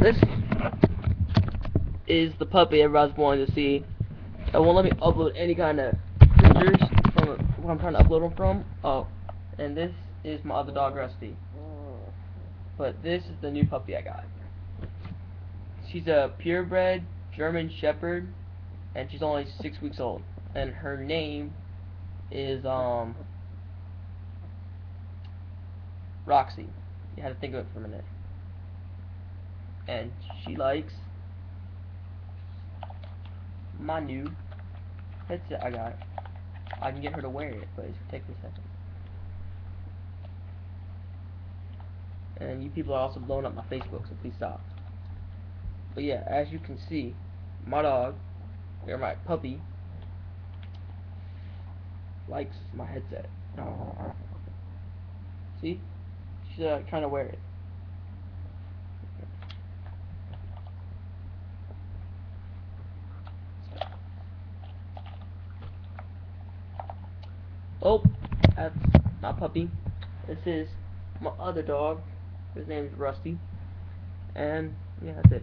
this is the puppy everybody's wanting to see. It won't let me upload any kind of pictures from where I'm trying to upload them from. Oh, and this is my other dog, Rusty. But this is the new puppy I got. She's a purebred German Shepherd, and she's only 6 weeks old. And her name is Roxy. You had to think of it for a minute. And she likes my new headset I got. I can get her to wear it, but it's gonna take me a second. And you people are also blowing up my Facebook, so please stop. But yeah, as you can see, my dog, or my puppy, likes my headset. See? She's trying to wear it. Oh, that's my puppy. This is my other dog. His name is Rusty. And yeah, that's it.